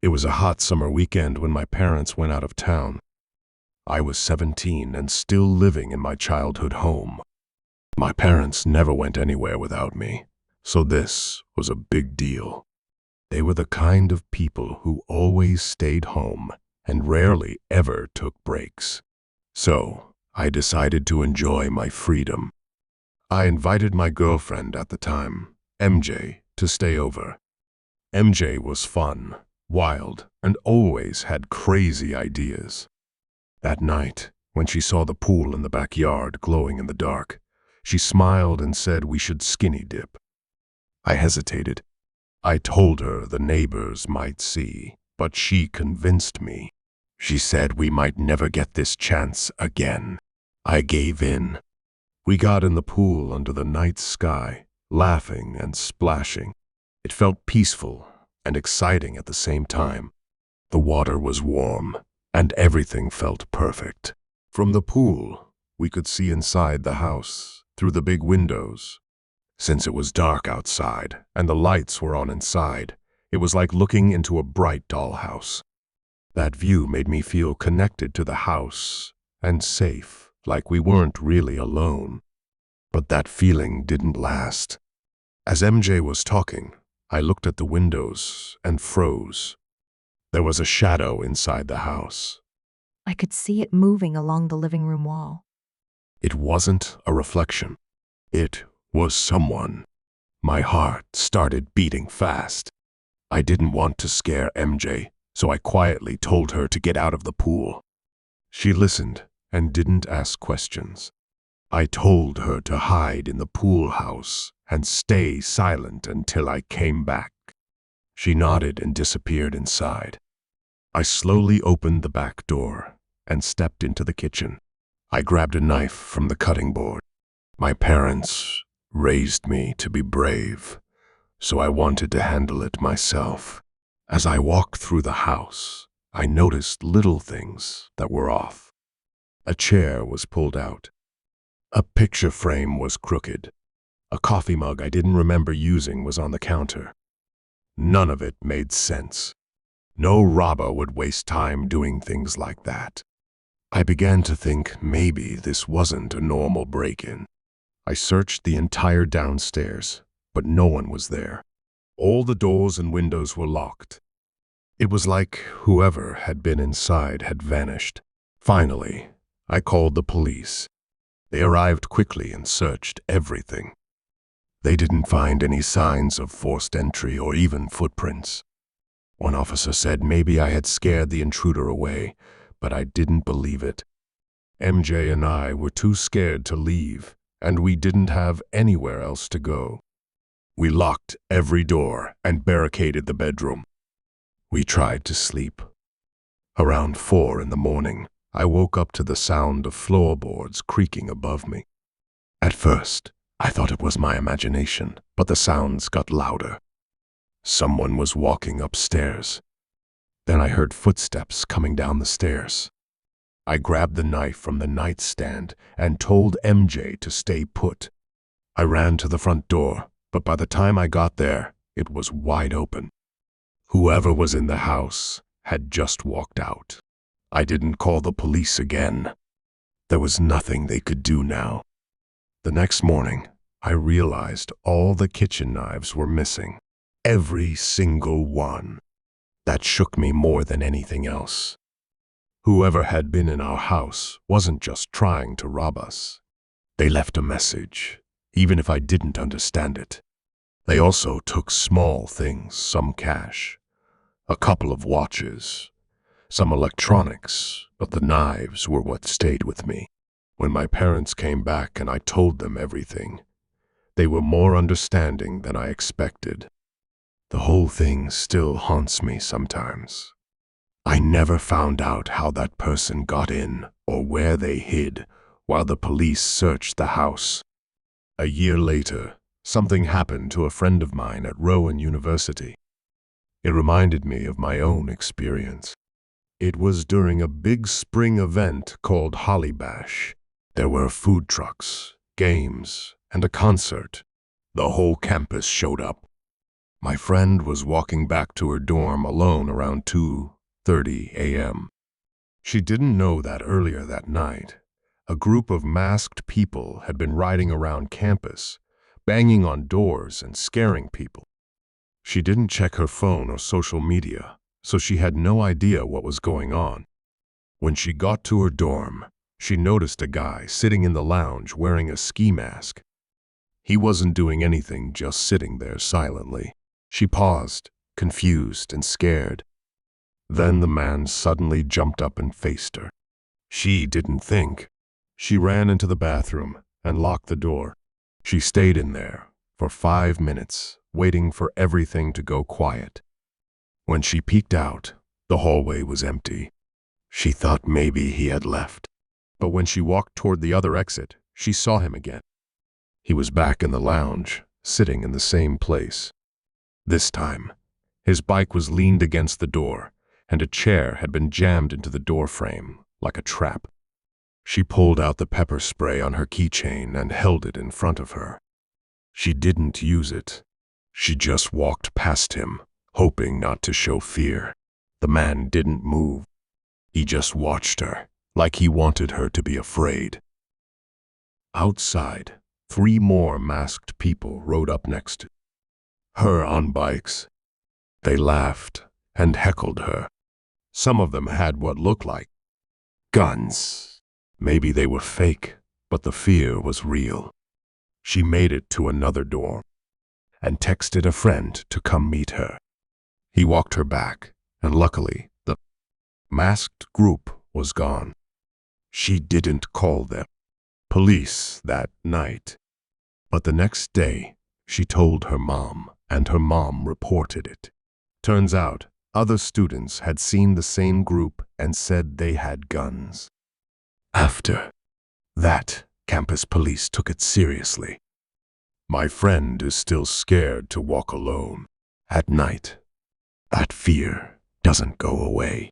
It was a hot summer weekend when my parents went out of town. I was 17 and still living in my childhood home. My parents never went anywhere without me, so this was a big deal. They were the kind of people who always stayed home and rarely ever took breaks. So I decided to enjoy my freedom. I invited my girlfriend at the time, MJ, to stay over. MJ was fun, wild, and always had crazy ideas. That night, when she saw the pool in the backyard glowing in the dark, she smiled and said we should skinny dip. I hesitated. I told her the neighbors might see, but she convinced me. She said we might never get this chance again. I gave in. We got in the pool under the night sky, laughing and splashing. It felt peaceful and exciting at the same time. The water was warm, and everything felt perfect. From the pool, we could see inside the house, through the big windows. Since it was dark outside and the lights were on inside, it was like looking into a bright dollhouse. That view made me feel connected to the house and safe, like we weren't really alone. But that feeling didn't last. As MJ was talking, I looked at the windows and froze. There was a shadow inside the house. I could see it moving along the living room wall. It wasn't a reflection. It was someone. My heart started beating fast. I didn't want to scare MJ, so I quietly told her to get out of the pool. She listened and didn't ask questions. I told her to hide in the pool house and stay silent until I came back. She nodded and disappeared inside. I slowly opened the back door and stepped into the kitchen. I grabbed a knife from the cutting board. My parents raised me to be brave, so I wanted to handle it myself. As I walked through the house, I noticed little things that were off. A chair was pulled out. A picture frame was crooked. A coffee mug I didn't remember using was on the counter. None of it made sense. No robber would waste time doing things like that. I began to think maybe this wasn't a normal break-in. I searched the entire downstairs, but no one was there. All the doors and windows were locked. It was like whoever had been inside had vanished. Finally, I called the police. They arrived quickly and searched everything. They didn't find any signs of forced entry or even footprints. One officer said maybe I had scared the intruder away, but I didn't believe it. MJ and I were too scared to leave, and we didn't have anywhere else to go. We locked every door and barricaded the bedroom. We tried to sleep. Around 4 in the morning, I woke up to the sound of floorboards creaking above me. At first, I thought it was my imagination, but the sounds got louder. Someone was walking upstairs. Then I heard footsteps coming down the stairs. I grabbed the knife from the nightstand and told MJ to stay put. I ran to the front door, but by the time I got there, it was wide open. Whoever was in the house had just walked out. I didn't call the police again. There was nothing they could do now. The next morning, I realized all the kitchen knives were missing. Every single one. That shook me more than anything else. Whoever had been in our house wasn't just trying to rob us. They left a message, even if I didn't understand it. They also took small things, some cash, a couple of watches, some electronics, but the knives were what stayed with me. When my parents came back and I told them everything, they were more understanding than I expected. The whole thing still haunts me sometimes. I never found out how that person got in or where they hid while the police searched the house. A year later, something happened to a friend of mine at Rowan University. It reminded me of my own experience. It was during a big spring event called Holly Bash. There were food trucks, games, and a concert. The whole campus showed up. My friend was walking back to her dorm alone around 2:30 a.m. She didn't know that earlier that night, a group of masked people had been riding around campus, banging on doors and scaring people. She didn't check her phone or social media, so she had no idea what was going on. When she got to her dorm, she noticed a guy sitting in the lounge wearing a ski mask. He wasn't doing anything, just sitting there silently. She paused, confused and scared. Then the man suddenly jumped up and faced her. She didn't think. She ran into the bathroom and locked the door. She stayed in there for 5 minutes, waiting for everything to go quiet. When she peeked out, the hallway was empty. She thought maybe he had left. But when she walked toward the other exit, she saw him again. He was back in the lounge, sitting in the same place. This time, his bike was leaned against the door, and a chair had been jammed into the door frame like a trap. She pulled out the pepper spray on her keychain and held it in front of her. She didn't use it. She just walked past him, hoping not to show fear. The man didn't move. He just watched her, like he wanted her to be afraid. Outside, 3 more masked people rode up next to her on bikes. They laughed and heckled her. Some of them had what looked like guns. Maybe they were fake, but the fear was real. She made it to another dorm and texted a friend to come meet her. He walked her back, and luckily, the masked group was gone. She didn't call them police that night, but the next day, she told her mom, and her mom reported it. Turns out, other students had seen the same group and said they had guns. After that, campus police took it seriously. My friend is still scared to walk alone at night. That fear doesn't go away.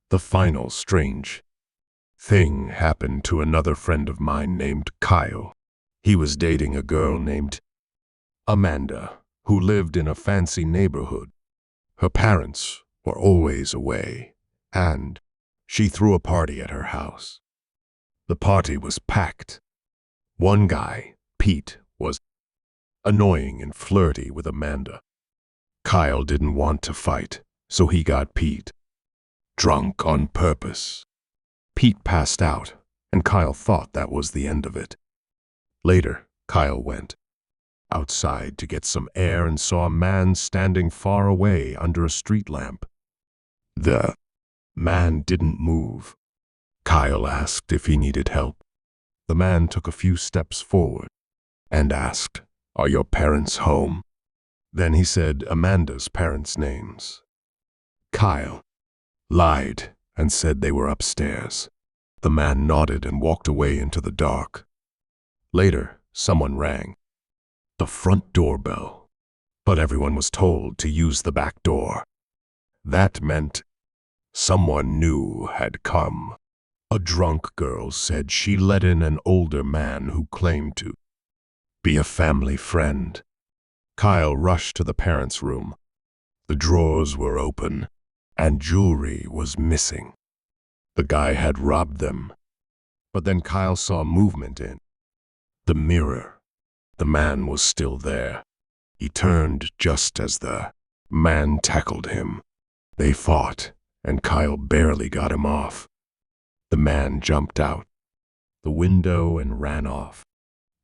The final strange thing happened to another friend of mine named Kyle. He was dating a girl named Amanda, who lived in a fancy neighborhood. Her parents were always away, and she threw a party at her house. The party was packed. One guy, Pete, was annoying and flirty with Amanda. Kyle didn't want to fight, so he got Pete drunk on purpose. Pete passed out, and Kyle thought that was the end of it. Later, Kyle went outside to get some air and saw a man standing far away under a street lamp. The man didn't move. Kyle asked if he needed help. The man took a few steps forward and asked, "Are your parents home?" Then he said Amanda's parents' names. Kyle lied and said they were upstairs. The man nodded and walked away into the dark. Later, someone rang the front doorbell, but everyone was told to use the back door. That meant someone new had come. A drunk girl said she let in an older man who claimed to be a family friend. Kyle rushed to the parents' room. The drawers were open, and jewelry was missing. The guy had robbed them. But then Kyle saw movement in the mirror. The man was still there. He turned just as the man tackled him. They fought, and Kyle barely got him off. The man jumped out the window and ran off.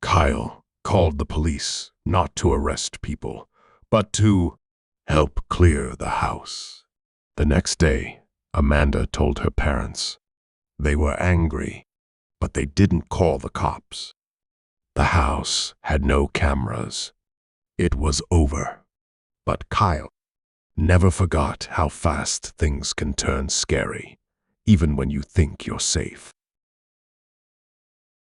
Kyle called the police, not to arrest people, but to help clear the house. The next day, Amanda told her parents. They were angry, but they didn't call the cops. The house had no cameras. It was over. But Kyle never forgot how fast things can turn scary, even when you think you're safe.